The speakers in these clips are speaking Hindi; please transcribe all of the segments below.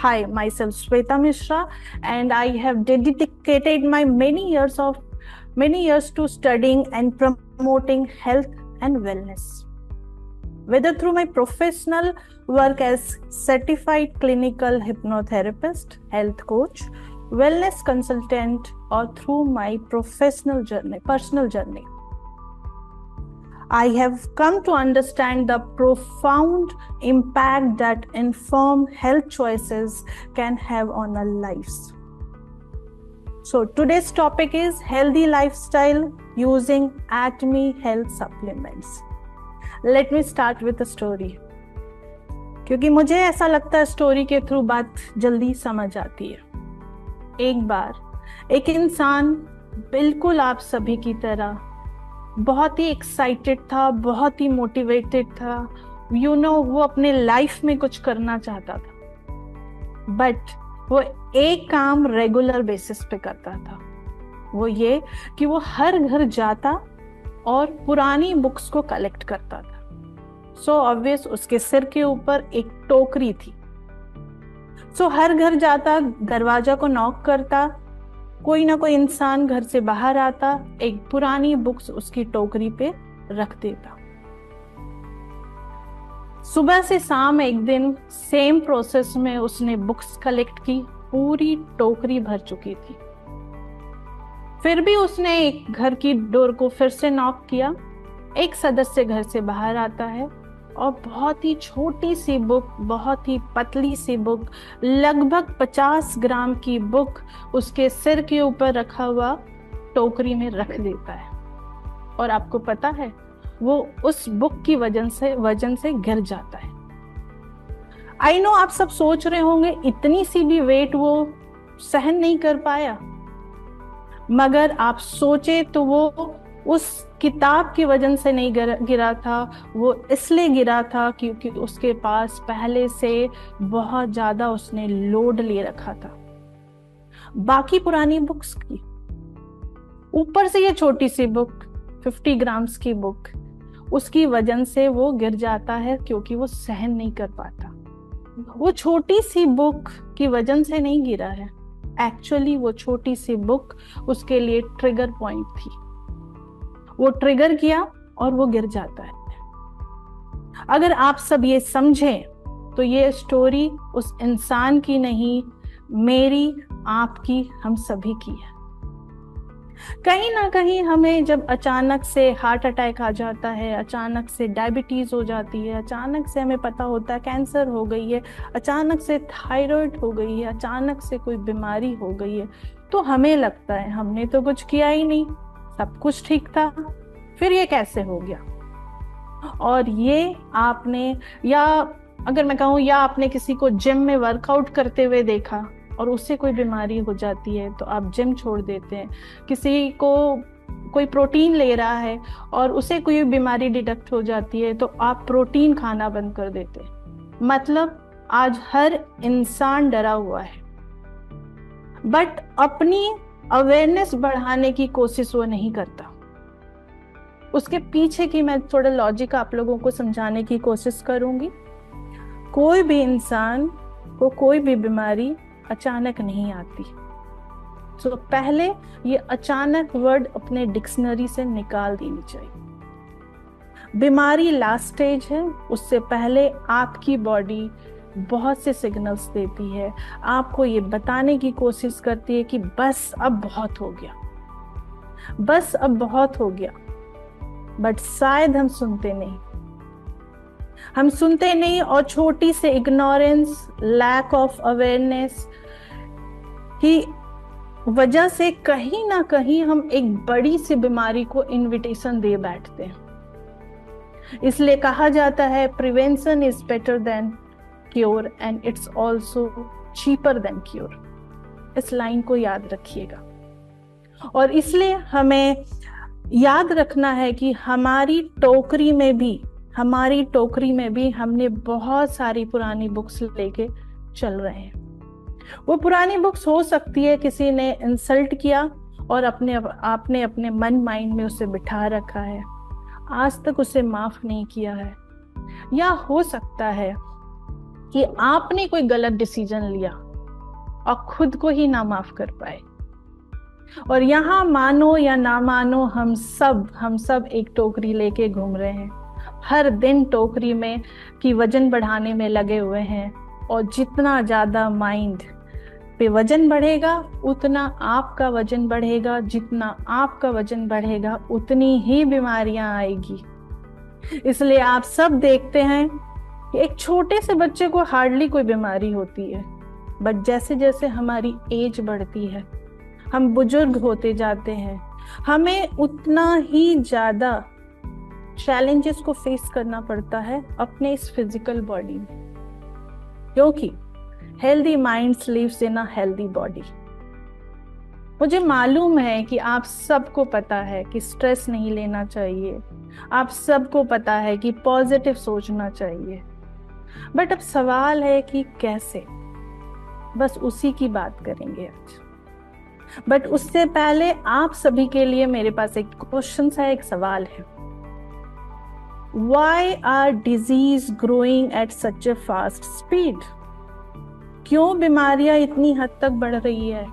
Hi, myself Shweta Mishra, and I have dedicated my many years to studying and promoting health and wellness. Whether through my professional work as certified clinical hypnotherapist, health coach, wellness consultant, or through my personal journey, I have come to understand the profound impact that informed health choices can have on our lives. So today's topic is healthy lifestyle using Atomy Health supplements. Let me start with a story. क्योंकि मुझे ऐसा लगता है स्टोरी के थ्रू बात जल्दी समझ आती है। एक बार एक इंसान बिल्कुल आप सभी की तरह बहुत ही एक्साइटेड था, बहुत ही मोटिवेटेड था, वो अपने लाइफ में कुछ करना चाहता था, बट वो एक काम रेगुलर बेसिस पे करता था। वो ये कि वो हर घर जाता और पुरानी बुक्स को कलेक्ट करता था। सो ऑब्वियस उसके सिर के ऊपर एक टोकरी थी। सो हर घर जाता, दरवाजा को नॉक करता, कोई ना कोई इंसान घर से बाहर आता, एक पुरानी बुक्स उसकी टोकरी पे रख देता। सुबह से शाम एक दिन सेम प्रोसेस में उसने बुक्स कलेक्ट की, पूरी टोकरी भर चुकी थी। फिर भी उसने एक घर की डोर को फिर से नॉक किया। एक सदस्य घर से बाहर आता है और बहुत ही छोटी सी बुक, बहुत ही पतली सी बुक, लगभग 50 ग्राम की बुक उसके सिर के ऊपर रखा हुआ टोकरी में रख देता है। और आपको पता है, वो उस बुक की वजन से गिर जाता है। आई नो आप सब सोच रहे होंगे इतनी सी भी वेट वो सहन नहीं कर पाया, मगर आप सोचे तो वो उस किताब की वजन से नहीं गिरा था। वो इसलिए गिरा था क्योंकि उसके पास पहले से बहुत ज्यादा उसने लोड ले रखा था बाकी पुरानी बुक्स की। ऊपर से ये छोटी सी बुक, 50 ग्राम्स की बुक, उसकी वजन से वो गिर जाता है क्योंकि वो सहन नहीं कर पाता। वो छोटी सी बुक की वजन से नहीं गिरा है, एक्चुअली वो छोटी सी बुक उसके लिए ट्रिगर पॉइंट थी। वो ट्रिगर किया और वो गिर जाता है। अगर आप सब ये समझें तो ये स्टोरी उस इंसान की नहीं, मेरी, आपकी, हम सभी की है। कहीं ना कहीं हमें जब अचानक से हार्ट अटैक आ जाता है, अचानक से डायबिटीज हो जाती है, अचानक से हमें पता होता है कैंसर हो गई है, अचानक से थायराइड हो गई है, अचानक से कोई बीमारी हो गई है, तो हमें लगता है हमने तो कुछ किया ही नहीं, सब कुछ ठीक था, फिर ये कैसे हो गया। और ये आपने, या अगर मैं कहूँ, या आपने किसी को जिम में वर्कआउट करते हुए देखा और उससे कोई बीमारी हो जाती है तो आप जिम छोड़ देते हैं। किसी को कोई प्रोटीन ले रहा है और उसे कोई बीमारी डिटेक्ट हो जाती है तो आप प्रोटीन खाना बंद कर देते हैं। मतलब आज हर इंसान डरा हुआ है, बट अपनी अवेयरनेस बढ़ाने की कोशिश वो नहीं करता। उसके पीछे की मैं थोड़ा लॉजिक आप लोगों को समझाने की कोशिश करूंगी। कोई भी इंसान को कोई भी बीमारी अचानक नहीं आती। तो पहले ये अचानक वर्ड अपने डिक्शनरी से निकाल देनी चाहिए। बीमारी लास्ट स्टेज है, उससे पहले आपकी बॉडी बहुत से सिग्नल्स देती है, आपको ये बताने की कोशिश करती है कि बस अब बहुत हो गया, बस अब बहुत हो गया। बट शायद हम सुनते नहीं और छोटी से इग्नोरेंस, लैक ऑफ अवेयरनेस की वजह से कहीं ना कहीं हम एक बड़ी सी बीमारी को इनविटेशन दे बैठते हैं। इसलिए कहा जाता है prevention is better than cure and it's also cheaper than cure. इस लाइन को याद रखिएगा। और इसलिए हमें याद रखना है कि हमारी टोकरी में भी हमने बहुत सारी पुरानी बुक्स लेके चल रहे हैं। वो पुरानी बुक्स हो सकती है किसी ने इंसल्ट किया और आपने अपने मन माइंड में उसे बिठा रखा है, आज तक उसे माफ नहीं किया है। या हो सकता है कि आपने कोई गलत डिसीजन लिया और खुद को ही ना माफ कर पाए। और यहाँ मानो या ना मानो हम सब एक टोकरी लेके घूम रहे हैं, हर दिन टोकरी में की वजन बढ़ाने में लगे हुए हैं। और जितना ज्यादा माइंड पे वजन बढ़ेगा उतना आपका वजन बढ़ेगा, जितना आपका वजन बढ़ेगा उतनी ही बीमारियां आएगी। इसलिए आप सब देखते हैं कि एक छोटे से बच्चे को हार्डली कोई बीमारी होती है, बट जैसे जैसे हमारी एज बढ़ती है, हम बुजुर्ग होते जाते हैं, हमें उतना ही ज्यादा चैलेंजेस को फेस करना पड़ता है अपने इस फिजिकल बॉडी में, क्योंकि healthy mind lives in a healthy body. मुझे मालूम है कि आप सबको पता है कि स्ट्रेस नहीं लेना चाहिए, आप सबको पता है कि पॉजिटिव सोचना चाहिए, बट अब सवाल है कि कैसे। बस उसी की बात करेंगे आज। बट उससे पहले आप सभी के लिए मेरे पास एक क्वेश्चन है, एक सवाल है। Why are disease growing at such a fast speed? क्यों बीमारियां इतनी हद तक बढ़ रही है?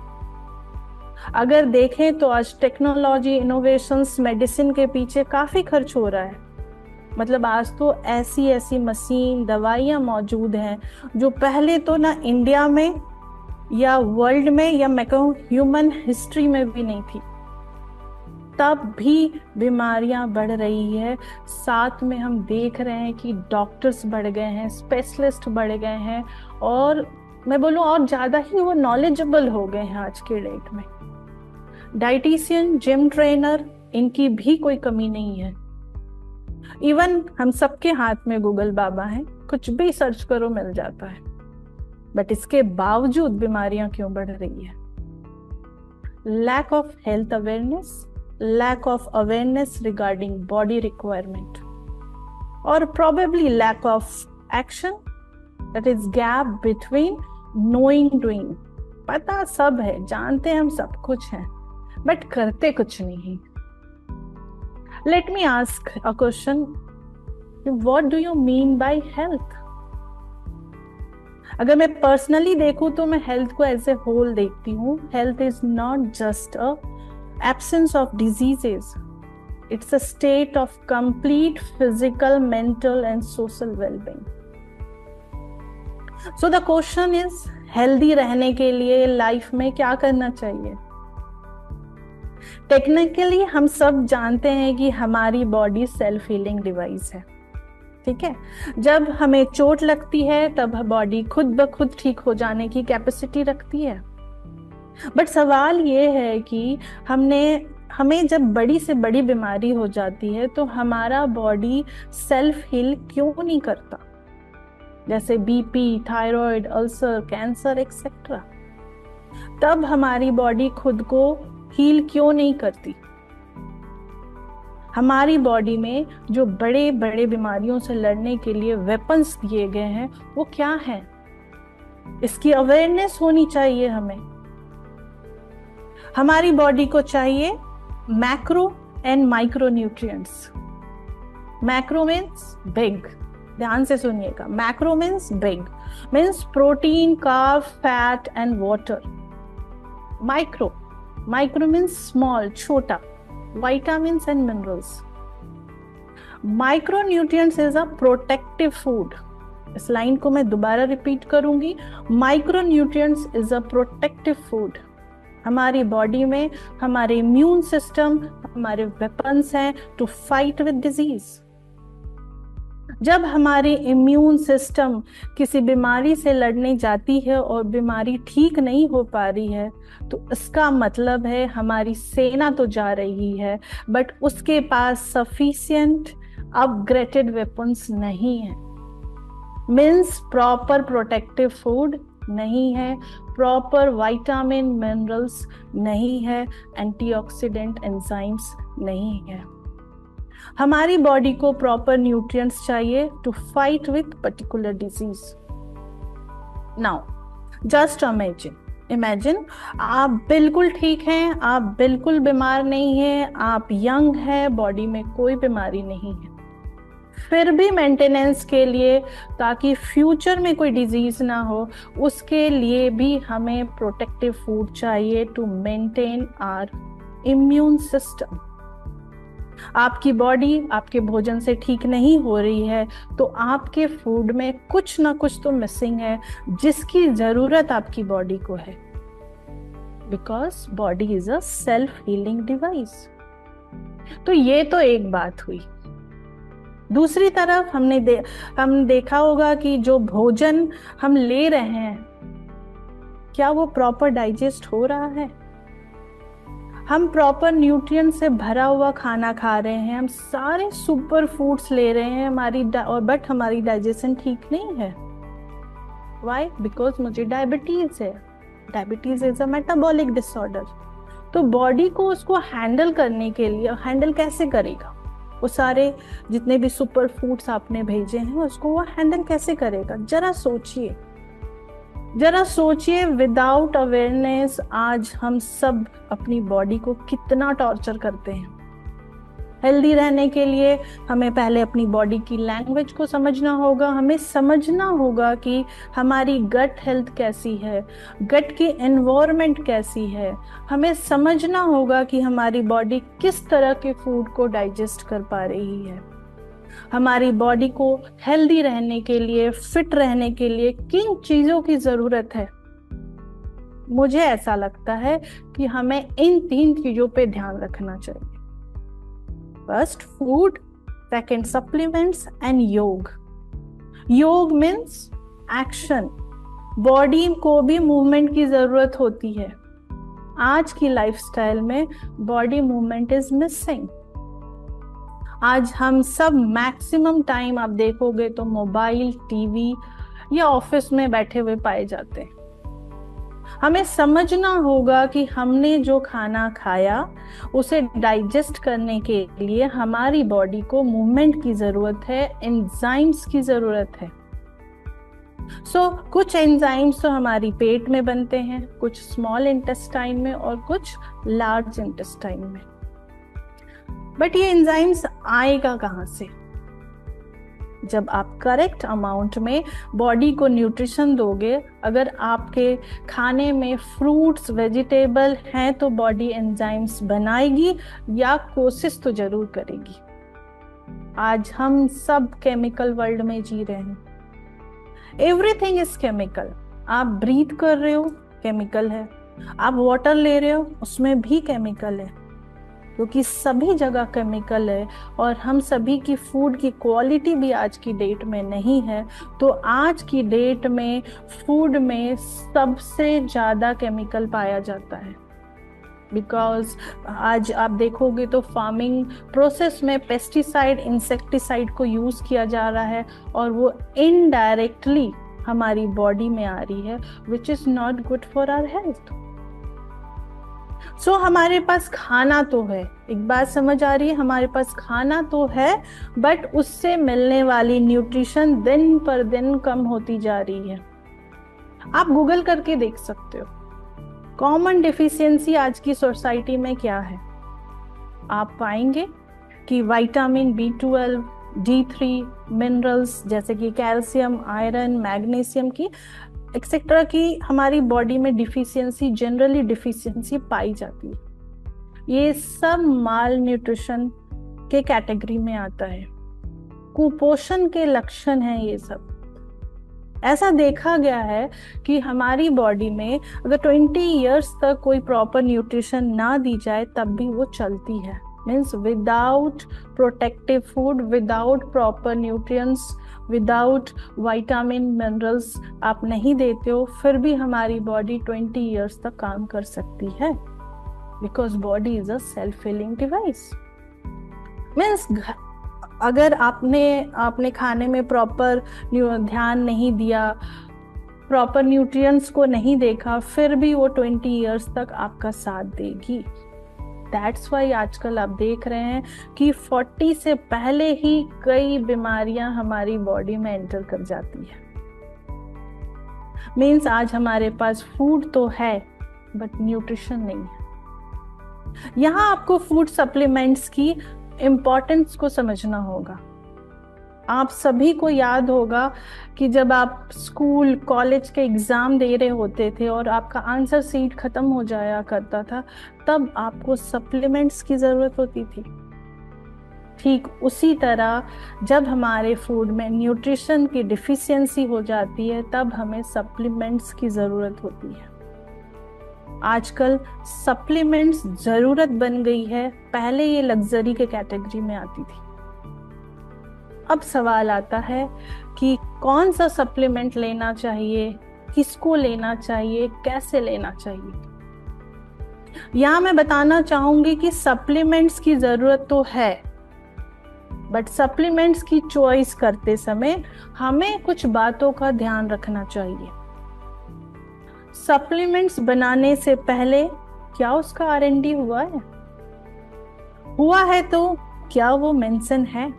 अगर देखें तो आज टेक्नोलॉजी, इनोवेशंस, मेडिसिन के पीछे काफी खर्च हो रहा है। मतलब आज तो ऐसी ऐसी मशीन, दवाइयां मौजूद हैं जो पहले तो ना इंडिया में या वर्ल्ड में या मैं कहूँ ह्यूमन हिस्ट्री में भी नहीं थी। तब भी बीमारियां बढ़ रही है, साथ में हम देख रहे हैं कि डॉक्टर्स बढ़ गए हैं, स्पेशलिस्ट बढ़ गए हैं, और मैं बोलूं और ज्यादा ही वो नॉलेजेबल हो गए हैं आज के डेट में। डाइटिशियन, जिम ट्रेनर, इनकी भी कोई कमी नहीं है। इवन हम सबके हाथ में गूगल बाबा है, कुछ भी सर्च करो मिल जाता है। बट इसके बावजूद बीमारियां क्यों बढ़ रही है? Lack of health awareness, lack of awareness regarding body requirement, or probably lack of action, that is gap between knowing doing. पता सब है, जानते हम सब कुछ है, बट करते कुछ नहीं। Let me ask a question. What do you mean by health? अगर मैं पर्सनली देखूं तो मैं हेल्थ को एज ए होल देखती हूँ। Health is not just a absence of diseases, it's a state of complete physical, mental and social well-being. So the question is, healthy रहने के लिए लाइफ में क्या करना चाहिए? टेक्निकली हम सब जानते हैं कि हमारी बॉडी सेल्फ हीलिंग डिवाइस है, ठीक है। जब हमें चोट लगती है तब बॉडी खुद ब खुद ठीक हो जाने की कैपेसिटी रखती है। बट सवाल ये है कि हमें जब बड़ी से बड़ी बीमारी हो जाती है तो हमारा बॉडी सेल्फ हील क्यों नहीं करता? जैसे BP, thyroid, ulcer, cancer etcetera. तब हमारी बॉडी खुद को हील क्यों नहीं करती? हमारी बॉडी में जो बड़े बड़े बीमारियों से लड़ने के लिए वेपन्स दिए गए हैं वो क्या है? इसकी अवेयरनेस होनी चाहिए हमें। हमारी बॉडी को चाहिए macro and micro nutrients. Macro means big, ध्यान से सुनिएगा। Macro means big, means protein, carb, fat and water. Micro means small, छोटा, vitamins and minerals. Micronutrients is a protective food. इस लाइन को मैं दोबारा रिपीट करूंगी। Micronutrients is a protective food. हमारी बॉडी में हमारे इम्यून सिस्टम, हमारे वेपन्स हैं टू फाइट विद डिजीज। जब हमारी इम्यून सिस्टम किसी बीमारी से लड़ने जाती है और बीमारी ठीक नहीं हो पा रही है तो इसका मतलब है हमारी सेना तो जा रही है बट उसके पास सफिशिएंट अपग्रेडेड वेपन्स नहीं है। मीन्स प्रॉपर प्रोटेक्टिव फूड नहीं है, प्रॉपर विटामिन, मिनरल्स नहीं है, एंटीऑक्सीडेंट एंजाइम्स नहीं है। हमारी बॉडी को प्रॉपर न्यूट्रिएंट्स चाहिए to fight with particular disease. Now just imagine आप बिल्कुल ठीक हैं, आप बिल्कुल बीमार नहीं हैं, आप यंग हैं, बॉडी में कोई बीमारी नहीं है। फिर भी मेंटेनेंस के लिए, ताकि फ्यूचर में कोई डिजीज ना हो, उसके लिए भी हमें प्रोटेक्टिव फूड चाहिए to maintain our immune system. आपकी बॉडी आपके भोजन से ठीक नहीं हो रही है तो आपके फूड में कुछ ना कुछ तो मिसिंग है, जिसकी जरूरत आपकी बॉडी को है, because body is a self healing device. तो ये तो एक बात हुई। दूसरी तरफ हम देखा होगा कि जो भोजन हम ले रहे हैं, क्या वो प्रॉपर डाइजेस्ट हो रहा है? हम प्रॉपर न्यूट्रिएंट से भरा हुआ खाना खा रहे हैं, हम सारे सुपर फूड्स ले रहे हैं बट हमारी डाइजेशन ठीक नहीं है। वाई? बिकॉज मुझे डायबिटीज है। Diabetes is a metabolic disorder. तो बॉडी को उसको हैंडल करने के लिए, हैंडल कैसे करेगा? वो सारे जितने भी सुपर फूड्स आपने भेजे हैं उसको वो हैंडल कैसे करेगा? जरा सोचिए विदाउट अवेयरनेस आज हम सब अपनी बॉडी को कितना टॉर्चर करते हैं। हेल्दी रहने के लिए हमें पहले अपनी बॉडी की लैंग्वेज को समझना होगा। हमें समझना होगा कि हमारी गट हेल्थ कैसी है, गट की एनवायरनमेंट कैसी है। हमें समझना होगा कि हमारी बॉडी किस तरह के फूड को डाइजेस्ट कर पा रही है। हमारी बॉडी को हेल्दी रहने के लिए, फिट रहने के लिए किन चीजों की जरूरत है। मुझे ऐसा लगता है कि हमें इन 3 चीजों पे ध्यान रखना चाहिए। First food, second supplements and योग। योग मीन्स एक्शन। बॉडी को भी मूवमेंट की जरूरत होती है। आज की लाइफस्टाइल में बॉडी मूवमेंट इज मिसिंग। आज हम सब मैक्सिमम टाइम आप देखोगे तो मोबाइल, टीवी या ऑफिस में बैठे हुए पाए जाते हैं। हमें समझना होगा कि हमने जो खाना खाया उसे डाइजेस्ट करने के लिए हमारी बॉडी को मूवमेंट की जरूरत है, एंजाइम्स की जरूरत है। कुछ एंजाइम्स तो हमारी पेट में बनते हैं, कुछ स्मॉल इंटेस्टाइन में और कुछ लार्ज इंटेस्टाइन में। बट ये एंजाइम्स आएगा कहाँ से? जब आप करेक्ट अमाउंट में बॉडी को न्यूट्रिशन दोगे। अगर आपके खाने में फ्रूट्स, वेजिटेबल हैं तो बॉडी एंजाइम्स बनाएगी या कोशिश तो जरूर करेगी। आज हम सब केमिकल वर्ल्ड में जी रहे हैं। Everything is chemical. आप ब्रीथ कर रहे हो, केमिकल है। आप वाटर ले रहे हो, उसमें भी केमिकल है, क्योंकि सभी जगह केमिकल है। और हम सभी की फूड की क्वालिटी भी आज की डेट में नहीं है। तो आज की डेट में फूड में सबसे ज़्यादा केमिकल पाया जाता है। बिकॉज आज आप देखोगे तो फार्मिंग प्रोसेस में पेस्टिसाइड, इंसेक्टिसाइड को यूज़ किया जा रहा है और वो इनडायरेक्टली हमारी बॉडी में आ रही है, which is not good for our health. हमारे पास खाना तो है, एक बात समझ आ रही है, हमारे पास खाना तो है, बट उससे मिलने वाली न्यूट्रिशन दिन पर दिन कम होती जा रही है। आप गूगल करके देख सकते हो कॉमन डिफिशियंसी आज की सोसाइटी में क्या है। आप पाएंगे कि विटामिन B12, D3, मिनरल्स जैसे कि कैल्शियम, आयरन, मैग्नीशियम की एक्सेट्रा की हमारी बॉडी में डिफिशियंसी, जनरली डिफिशियंसी पाई जाती है। ये सब माल न्यूट्रिशन के कैटेगरी में आता है, कुपोषण के लक्षण हैं ये सब। ऐसा देखा गया है कि हमारी बॉडी में अगर 20 इयर्स तक कोई प्रॉपर न्यूट्रिशन ना दी जाए तब भी वो चलती है। Means without protective food, without proper nutrients, without vitamin, minerals आप नहीं देते हो, फिर भी हमारी बॉडी 20 इयर्स तक काम कर सकती है। Because body is a self healing device. Means अगर आपने खाने में प्रॉपर ध्यान नहीं दिया, प्रॉपर न्यूट्रिएंट्स को नहीं देखा, फिर भी वो 20 इयर्स तक आपका साथ देगी। दैट्स वाई आजकल आप देख रहे हैं कि 40 से पहले ही कई बीमारियां हमारी बॉडी में एंटर कर जाती है। मीन्स आज हमारे पास फूड तो है बट न्यूट्रिशन नहीं है। यहाँ आपको फूड सप्लीमेंट्स की इम्पोर्टेंस को समझना होगा। आप सभी को याद होगा कि जब आप स्कूल कॉलेज के एग्जाम दे रहे होते थे और आपका आंसर सीट खत्म हो जाया करता था, तब आपको सप्लीमेंट्स की जरूरत होती थी। ठीक उसी तरह जब हमारे फूड में न्यूट्रिशन की डिफिशियंसी हो जाती है, तब हमें सप्लीमेंट्स की जरूरत होती है। आजकल सप्लीमेंट्स जरूरत बन गई है, पहले ये लग्जरी के कैटेगरी में आती थी। अब सवाल आता है कि कौन सा सप्लीमेंट लेना चाहिए, किसको लेना चाहिए, कैसे लेना चाहिए। यहां मैं बताना चाहूंगी कि सप्लीमेंट्स की जरूरत तो है, बट सप्लीमेंट्स की चॉइस करते समय हमें कुछ बातों का ध्यान रखना चाहिए। सप्लीमेंट्स बनाने से पहले क्या उसका R&D हुआ है? हुआ है तो क्या वो मेंशन है?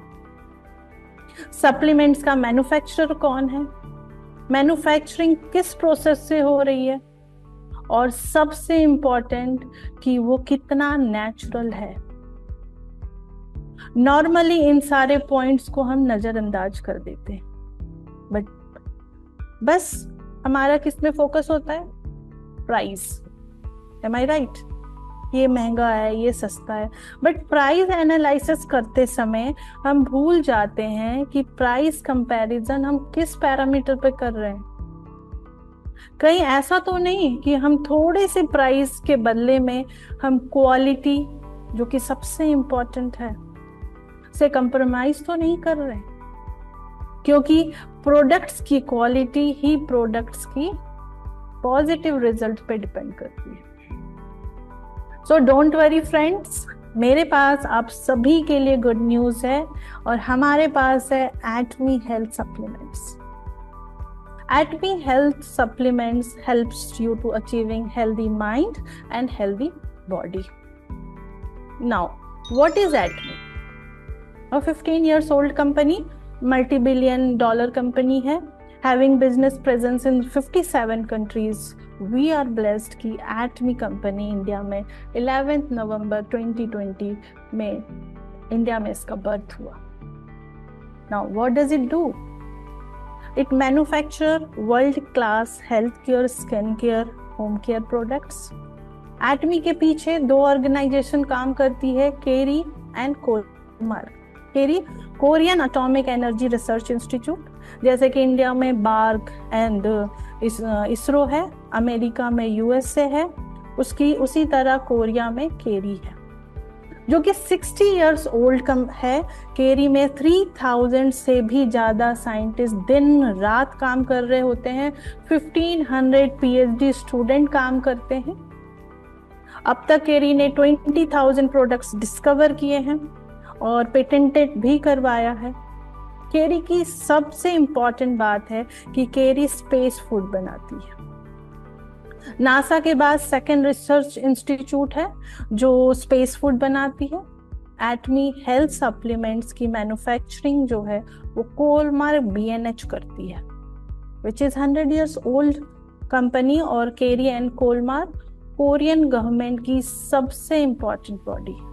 सप्लीमेंट्स का मैन्युफैक्चरर कौन है? मैन्युफैक्चरिंग किस प्रोसेस से हो रही है? और सबसे इंपॉर्टेंट कि वो कितना नेचुरल है। नॉर्मली इन सारे पॉइंट्स को हम नजरअंदाज कर देते हैं, बट बस हमारा किस में फोकस होता है? प्राइस। एम आई राइट? ये महंगा है, ये सस्ता है, बट प्राइस एनालिसिस करते समय हम भूल जाते हैं कि प्राइस कंपैरिजन हम किस पैरामीटर पे कर रहे हैं। कहीं ऐसा तो नहीं कि हम थोड़े से प्राइस के बदले में हम क्वालिटी, जो कि सबसे इंपॉर्टेंट है, से कंप्रोमाइज तो नहीं कर रहे, क्योंकि प्रोडक्ट्स की क्वालिटी ही प्रोडक्ट्स की पॉजिटिव रिजल्ट पे डिपेंड करती है। सो डोंट वरी फ्रेंड्स, मेरे पास आप सभी के लिए गुड न्यूज है, और हमारे पास है Atomy health supplements. Atomy health supplements helps you to achieving healthy mind and healthy body. Now what is Atomy? A 15 years old company, multi-billion-dollar company है, having business presence in 57 countries. We are blessed कि एटमी कंपनी इंडिया में 11 नवंबर 2020 में इंडिया में इसका बर्थ हुआ। Now what does it do? It manufacture world-class healthcare, skincare, home care products. एटमी के पीछे दो ऑर्गेनाइजेशन काम करती है, KERI and Kolmar. KERI Korean atomic energy research institute, जैसे कि इंडिया में बार्क एंड इसरो है, अमेरिका में यूएसए है, उसी तरह कोरिया में केरी है, जो कि 60 इयर्स ओल्ड है। केरी में 3000 से भी ज्यादा साइंटिस्ट दिन रात काम कर रहे होते हैं, 1500 PhD स्टूडेंट काम करते हैं। अब तक केरी ने 20,000 प्रोडक्ट्स डिस्कवर किए हैं और पेटेंटेड भी करवाया है। केरी की सबसे इंपॉर्टेंट बात है कि केरी स्पेस फूड बनाती है। नासा के बाद सेकेंड रिसर्च इंस्टीट्यूट है जो स्पेस फूड बनाती है। एटमी हेल्थ सप्लीमेंट्स की मैन्युफैक्चरिंग जो है वो कोलमार्क BNH करती है, which is 100 years old company, और केरी एंड कोलमार्क कोरियन गवर्नमेंट की सबसे इंपॉर्टेंट बॉडी है।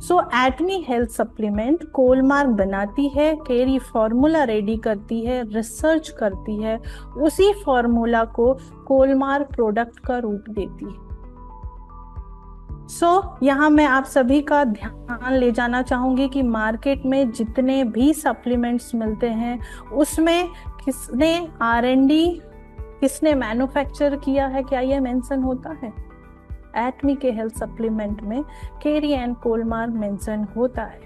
सो एटमी हेल्थ सप्लीमेंट कोलमार्क बनाती है, केरी फॉर्मूला रेडी करती है, रिसर्च करती है, उसी फॉर्मूला को कोलमार्क प्रोडक्ट का रूप देती है। यहाँ मैं आप सभी का ध्यान ले जाना चाहूंगी कि मार्केट में जितने भी सप्लीमेंट्स मिलते हैं उसमें किसने R&D, किसने मैन्युफैक्चर किया है, क्या यह मेंशन होता है? एटमी के हेल्थ सप्लीमेंट में केरी एंड कोलमार्क मेंशन होता है।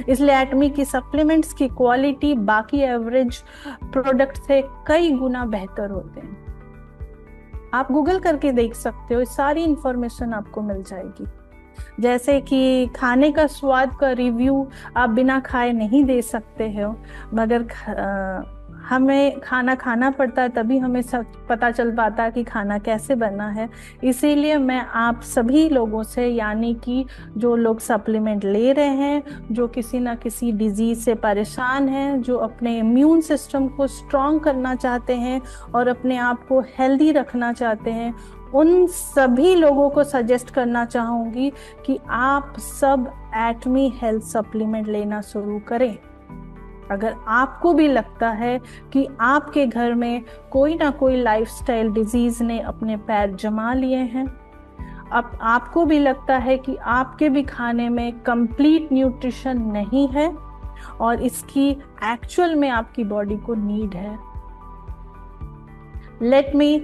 इसलिए एटमी की सप्लीमेंट्स की क्वालिटी बाकी एवरेज प्रोडक्ट से कई गुना बेहतर होते हैं। आप गूगल करके देख सकते हो, सारी इंफॉर्मेशन आपको मिल जाएगी। जैसे कि खाने का स्वाद का रिव्यू आप बिना खाए नहीं दे सकते हो, मगर हमें खाना खाना पड़ता है तभी हमें सब पता चल पाता है कि खाना कैसे बना है। इसीलिए मैं आप सभी लोगों से, यानी कि जो लोग सप्लीमेंट ले रहे हैं, जो किसी ना किसी डिजीज से परेशान हैं, जो अपने इम्यून सिस्टम को स्ट्रॉन्ग करना चाहते हैं और अपने आप को हेल्दी रखना चाहते हैं, उन सभी लोगों को सजेस्ट करना चाहूँगी कि आप सब एटमी हेल्थ सप्लीमेंट लेना शुरू करें। अगर आपको भी लगता है कि आपके घर में कोई ना कोई लाइफस्टाइल डिजीज ने अपने पैर जमा लिए हैं, अब आपको भी लगता है कि आपके भी खाने में कंप्लीट न्यूट्रिशन नहीं है और इसकी एक्चुअल में आपकी बॉडी को नीड है, let me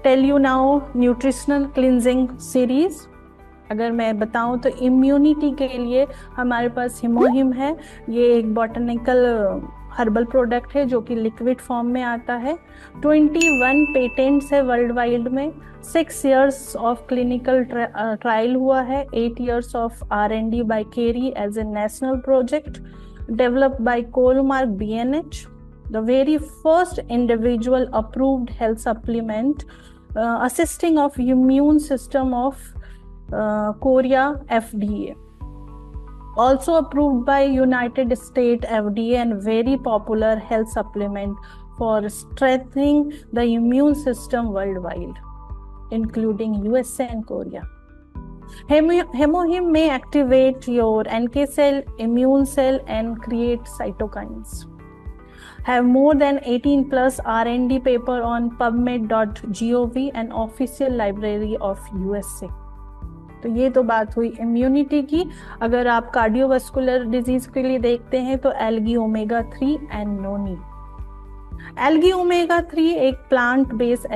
tell you now nutritional cleansing series. अगर मैं बताऊं तो इम्यूनिटी के लिए हमारे पास हिमोहिम है। ये एक बॉटनिकल हर्बल प्रोडक्ट है जो कि लिक्विड फॉर्म में आता है। 21 पेटेंट्स है वर्ल्ड वाइड में। 6 years ऑफ क्लिनिकल ट्रायल हुआ है। 8 years of R&D by Kerry as a national project developed by Colmark BNH, the very first individual approved health supplement assisting of immune system of Korea FDA. Also approved by United States FDA and very popular health supplement for strengthening the immune system worldwide, including USA and Korea. Hemohim may activate your NK cell, immune cell and create cytokines. Have more than 18 plus R&D paper on PubMed.gov and official library of USA. तो ये तो बात हुई इम्यूनिटी की। अगर आप कार्डियोवास्कुलर डिजीज के लिए देखते हैं तो algae omega 3 and noni. Algae omega 3 एक प्लांट बेस्ड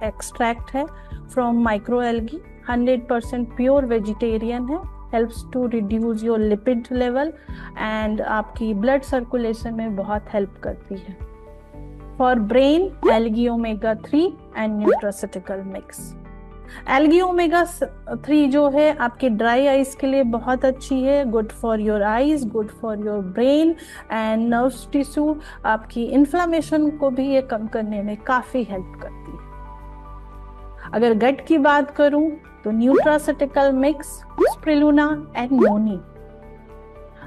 एक्सट्रैक्ट है from micro algae, 100% pure vegetarian है, helps to reduce your lipid level and आपकी ब्लड सर्कुलेशन में बहुत हेल्प करती है। For brain algae omega 3 and nutraceutical mix. Algae omega 3 जो है आपके ड्राई आइज के लिए बहुत अच्छी है, good for your eyes, good for your brain and nerves tissue. आपकी इन्फ्लामेशन को भी ये कम करने में काफी हेल्प करती है। अगर गट की बात करूं तो न्यूट्रास्यूटिकल मिक्स, स्प्रुलिना एंड नोनी।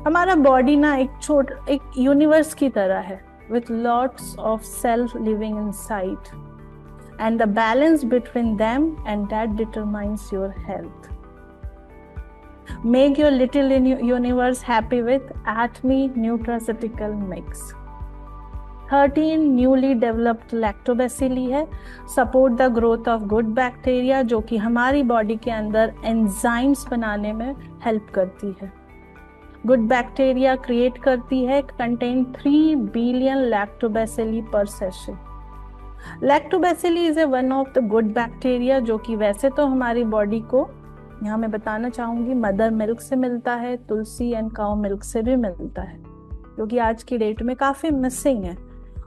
हमारा बॉडी ना एक यूनिवर्स की तरह है with lots of cells living inside and the balance between them and that determines your health. Make your little universe happy with Atmi Nutraceutical Mix. 13 newly developed lactobacilli है, support the growth of good bacteria जो कि हमारी बॉडी के अंदर एंजाइम्स बनाने में हेल्प करती है। गुड बैक्टीरिया क्रिएट करती है, कंटेन 3 बिलियन लैक्टोबैसिली पर session. Lactobacilli is a one of the good bacteria जो कि वैसे तो हमारी बॉडी को, यहाँ मैं बताना चाहूंगी, मदर मिल्क से मिलता है, तुलसी एंड काउ मिल्क से भी मिलता है, जो कि आज की डेट में काफी मिसिंग है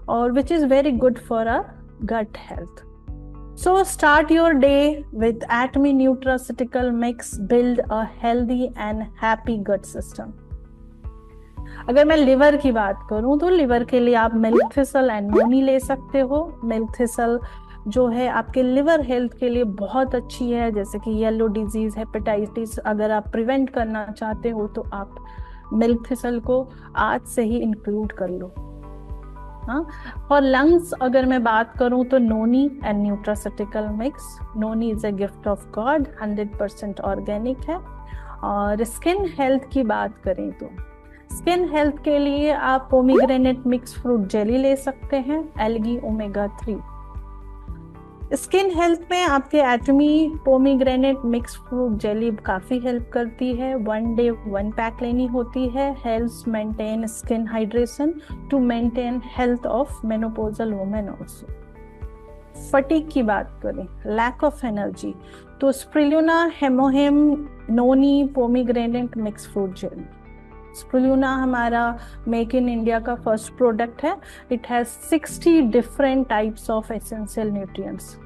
और which is very good for our gut health. So start your day with Atmi Nutraceutical Mix, build a healthy and happy gut system. अगर मैं लिवर की बात करूं तो लिवर के लिए आप मिल्क थिसल एंड नोनी ले सकते हो। मिल्क थिसल जो है आपके लिवर हेल्थ के लिए बहुत अच्छी है, जैसे कि येलो डिजीज, हेपेटाइटिस, अगर आप प्रिवेंट करना चाहते हो तो आप मिल्क थिसल को आज से ही इंक्लूड कर लो। और लंग्स अगर मैं बात करूं तो noni and nutraceutical mix. Noni is a gift of god, 100% organic है। और स्किन हेल्थ की बात करें तो स्किन हेल्थ के लिए आप पोमीग्रेनेट मिक्स फ्रूट जेली ले सकते हैं, एल्गी ओमेगा 3। स्किन हेल्थ में आपके Atomy pomegranate mix fruit jelly काफी हेल्प करती है। 1 day 1 पैक लेनी होती है। Helps maintain skin hydration to maintain health of menopausal women also. Fatigue की बात करें, लैक ऑफ एनर्जी, तो spirulina, HemoHIM, noni, pomegranate mix fruit jelly. Spirulina हमारा मेक इन इंडिया का फर्स्ट प्रोडक्ट है। It has 60 different types of essential nutrients.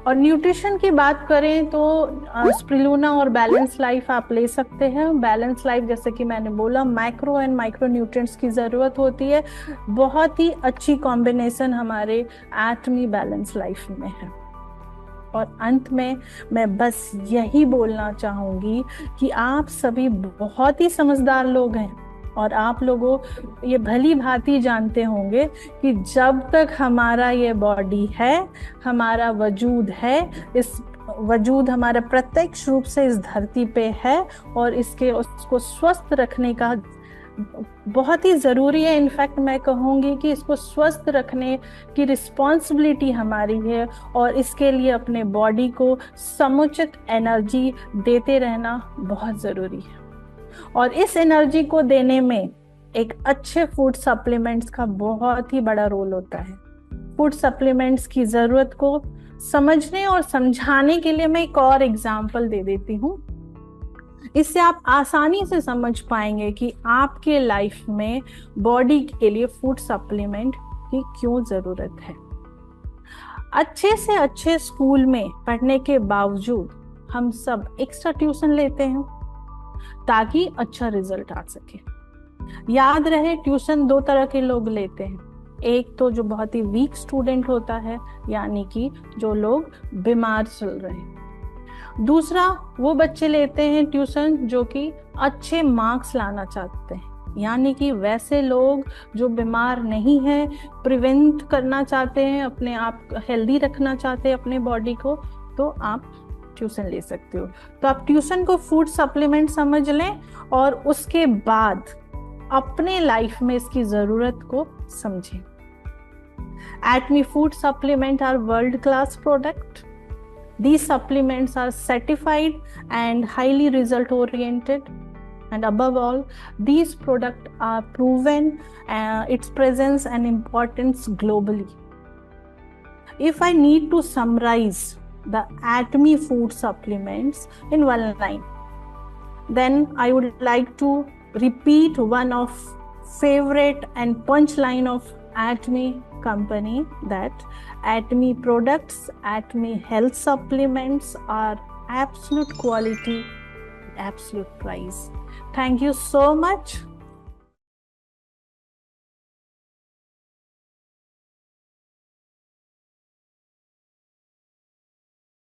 और न्यूट्रिशन की बात करें तो स्प्रुलिना और बैलेंस लाइफ आप ले सकते हैं। बैलेंस लाइफ जैसे कि मैंने बोला, माइक्रो एंड माइक्रो न्यूट्रिएंट्स की ज़रूरत होती है। बहुत ही अच्छी कॉम्बिनेशन हमारे एटमी बैलेंस लाइफ में है। और अंत में मैं बस यही बोलना चाहूंगी कि आप सभी बहुत ही समझदार लोग हैं और आप लोगों ये भली भांति जानते होंगे कि जब तक हमारा ये बॉडी है, हमारा वजूद है, इस वजूद हमारा प्रत्यक्ष रूप से इस धरती पे है और उसको स्वस्थ रखने का बहुत ही जरूरी है। इनफैक्ट मैं कहूंगी कि इसको स्वस्थ रखने की रिस्पॉन्सिबिलिटी हमारी है और इसके लिए अपने बॉडी को समुचित एनर्जी देते रहना बहुत जरूरी है। और इस एनर्जी को देने में एक अच्छे फूड सप्लीमेंट्स का बहुत ही बड़ा रोल होता है। फूड सप्लीमेंट्स की जरूरत को समझने और समझाने के लिए मैं एक और एग्जाम्पल दे देती हूँ। इससे आप आसानी से समझ पाएंगे कि आपके लाइफ में बॉडी के लिए फूड सप्लीमेंट की क्यों जरूरत है। अच्छे से अच्छे स्कूल में पढ़ने के बावजूद हम सब एक्स्ट्रा ट्यूशन लेते हैं ताकि अच्छा रिजल्ट आ सके। याद रहे, ट्यूशन दो तरह के लोग लेते हैं। एक तो जो बहुत ही वीक स्टूडेंट होता है, यानी कि जो लोग बीमार चल रहे हैं। दूसरा वो बच्चे लेते हैं ट्यूशन जो कि अच्छे मार्क्स लाना चाहते हैं, यानी कि वैसे लोग जो बीमार नहीं है, प्रिवेंट करना चाहते हैं, अपने आप हेल्दी रखना चाहते हैं अपने बॉडी को, तो आप ट्यूशन ले सकते हो। तो आप ट्यूशन को फूड सप्लीमेंट समझ लें और उसके बाद अपने लाइफ में इसकी जरूरत को समझें। Atme food supplement are world class product. These supplements are certified and highly result oriented, and above all these products are proven its presence and importance globally. If I need to summarize the Atme food supplements in one line, then I would like to repeat one of favorite and punchline of Atme company, that Atme products, Atme health supplements are absolute quality, absolute price. Thank you so much.